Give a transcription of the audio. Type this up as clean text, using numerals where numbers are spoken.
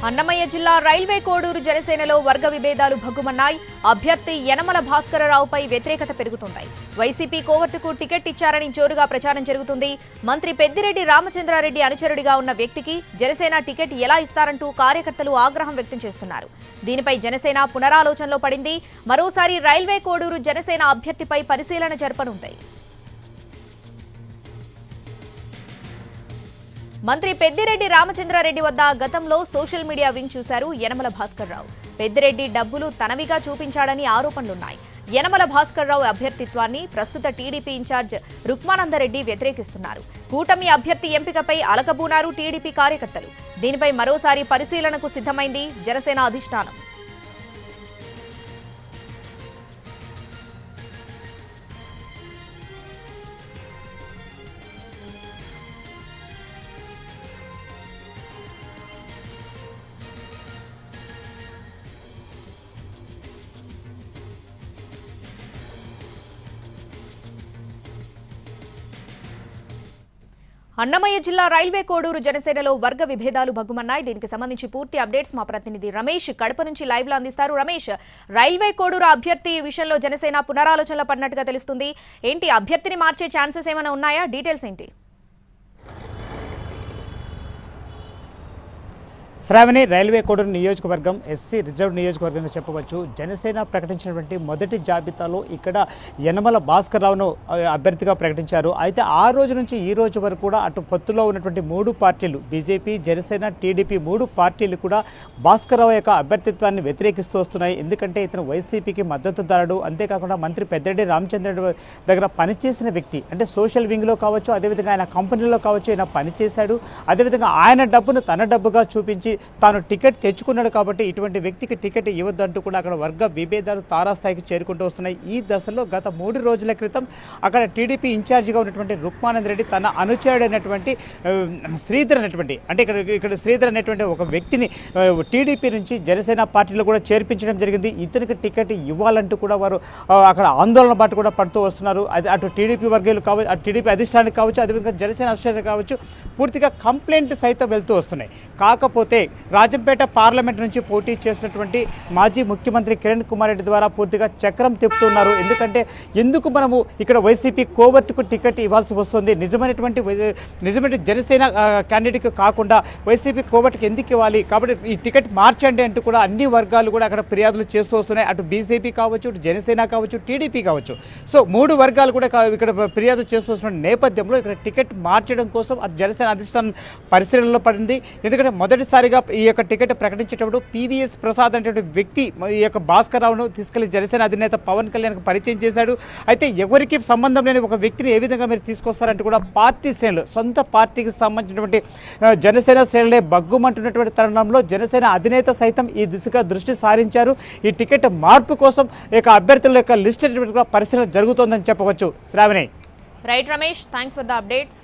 అన్నమయ్య జిల్లా రైల్వే కోడూరు జనసేనలో వర్గ విభేదాలు భగ్గుమన్నాయి. అభ్యర్థి యనమల భాస్కరరావుపై వ్యతిరేకత పెరుగుతోంది. వైసీపీ కోవర్టుకు టికెట్ ఇచ్చారని జోరుగా ప్రచారం జరుగుతుంది. మంత్రి పెద్దిరెడ్డి రామచంద్రారెడ్డి అనుచరుడిగా ఉన్న వ్యక్తికి జనసేన టికెట్ ఎలా ఇస్తారంటూ కార్యకర్తలు ఆగ్రహం వ్యక్తం చేస్తున్నారు. దీనిపై జనసేన పునరాలోచనలో పడింది. మరోసారి రైల్వే కోడూరు జనసేన అభ్యర్థిపై పరిశీలన జరపనుంది. మంత్రి పెద్దిరెడ్డి రామచంద్రారెడ్డి వద్ద గతంలో సోషల్ మీడియా వింగ్ చూశారు యనమల భాస్కర్రావు. పెద్దిరెడ్డి డబ్బులు తనవిగా చూపించాడని ఆరోపణలున్నాయి. యనమల భాస్కర్రావు అభ్యర్థిత్వాన్ని ప్రస్తుత టీడీపీ ఇన్ఛార్జ్ రుక్మానందరెడ్డి వ్యతిరేకిస్తున్నారు. కూటమి అభ్యర్థి ఎంపికపై అలకబూనారు టీడీపీ కార్యకర్తలు. దీనిపై మరోసారి పరిశీలనకు సిద్ధమైంది జనసేన అధిష్టానం. అన్నమయ్య జిల్లా రైల్వే కోడూరు జనసేనలో వర్గ విభేదాలు భగ్గుమన్నాయి. దీనికి సంబంధించి పూర్తి అప్డేట్స్ మా ప్రతినిధి రమేష్ కడప నుంచి లైవ్ లో అందిస్తారు. రమేష్, రైల్వే కోడూరు అభ్యర్థి విషయంలో జనసేన పునరాలోచనలో పడినట్టుగా తెలుస్తుంది. ఏంటి, అభ్యర్థిని మార్చే ఛాన్సెస్ ఏమైనా ఉన్నాయా? డీటెయిల్స్ ఏంటి? శ్రావణి, రైల్వే కోడూరు నియోజకవర్గం ఎస్సీ రిజర్వ్ నియోజకవర్గంగా చెప్పవచ్చు. జనసేన ప్రకటించినటువంటి మొదటి జాబితాలో ఇక్కడ యనమల భాస్కర్రావును అభ్యర్థిగా ప్రకటించారు. అయితే ఆ రోజు నుంచి ఈ రోజు వరకు కూడా అటు పొత్తులో ఉన్నటువంటి మూడు పార్టీలు బీజేపీ, జనసేన, టీడీపీ మూడు పార్టీలు కూడా భాస్కర్రావు యొక్క అభ్యర్థిత్వాన్ని వ్యతిరేకిస్తూ వస్తున్నాయి. ఎందుకంటే ఇతను వైసీపీకి మద్దతుదారుడు, అంతేకాకుండా మంత్రి పెద్దిరెడ్డి రామచంద్రరెడ్డి దగ్గర పనిచేసిన వ్యక్తి. అంటే సోషల్ వింగ్లో కావచ్చు, అదేవిధంగా ఆయన కంపెనీలో కావచ్చు ఆయన పనిచేశాడు. అదేవిధంగా ఆయన డబ్బును తన డబ్బుగా చూపించి తాను టికెట్ తెచ్చుకున్నాడు. కాబట్టి ఇటువంటి వ్యక్తికి టికెట్ ఇవ్వద్దంటూ కూడా అక్కడ వర్గ విభేదాలు తారాస్థాయికి చేరుకుంటూ వస్తున్నాయి. ఈ దశలో గత 3 రోజుల క్రితం అక్కడ టీడీపీ ఇన్ఛార్జిగా ఉన్నటువంటి రుక్మానందరెడ్డి తన అనుచరుడైనటువంటి శ్రీధర్ అనేటువంటి ఇక్కడ శ్రీధర్ అనేటువంటి ఒక వ్యక్తిని టీడీపీ నుంచి జనసేన పార్టీలో కూడా చేర్పించడం జరిగింది. ఇతనికి టికెట్ ఇవ్వాలంటూ కూడా వారు అక్కడ ఆందోళన బాట కూడా పడుతూ వస్తున్నారు. అది అటు టీడీపీ వర్గాలు కావచ్చు, అటు టీడీపీ అధిష్టానికి కావచ్చు, అదేవిధంగా జనసేన అధిష్టానికి కావచ్చు, పూర్తిగా కంప్లైంట్ సైతం వెళ్తూ వస్తున్నాయి. కాకపోతే రాజంపేట పార్లమెంట్ నుంచి పోటీ చేసినటువంటి మాజీ ముఖ్యమంత్రి కిరణ్ కుమార్ రెడ్డి ద్వారా పూర్తిగా చక్రం తిప్పుతున్నారు. ఎందుకంటే ఎందుకు మనము ఇక్కడ వైసీపీ కోవర్టుకు టికెట్ ఇవ్వాల్సి వస్తుంది, నిజమైన జనసేన క్యాండిడేట్కి కాకుండా వైసీపీ కోవర్టుకి ఎందుకు ఇవ్వాలి, కాబట్టి ఈ టికెట్ మార్చండి అంటూ కూడా అన్ని వర్గాలు కూడా అక్కడ ఫిర్యాదులు చేస్తూ వస్తున్నాయి. అటు బీజేపీ కావచ్చు, అటు జనసేన కావచ్చు, టీడీపీ కావచ్చు. సో 3 వర్గాలు కూడా ఇక్కడ ఫిర్యాదు చేస్తూ వస్తున్న నేపథ్యంలో ఇక్కడ టికెట్ మార్చడం కోసం అటు జనసేన అధిష్టానం పరిశీలనలో పడింది. ఎందుకంటే మొదటిసారిగా ఈ యొక్క టికెట్ ప్రకటించేటప్పుడు పివిఎస్ ప్రసాద్ అనేటువంటి వ్యక్తి ఈ యొక్క భాస్కర్రావును తీసుకెళ్లి జనసేన అధినేత పవన్ కళ్యాణ్కి పరిచయం చేశాడు. అయితే ఎవరికి సంబంధం లేని ఒక వ్యక్తిని ఏ విధంగా మీరు తీసుకొస్తారంటూ కూడా పార్టీ శ్రేణులు, సొంత పార్టీకి సంబంధించినటువంటి జనసేన శ్రేణులే బగ్గుమంటున్నటువంటి తరుణంలో జనసేన అధినేత సైతం ఈ దిశగా దృష్టి సారించారు. ఈ టికెట్ మార్పు కోసం ఈ యొక్క అభ్యర్థుల యొక్క లిస్ట్ పరిశీలన జరుగుతోందని చెప్పవచ్చు. Sravani. Right Ramesh, thanks for the updates.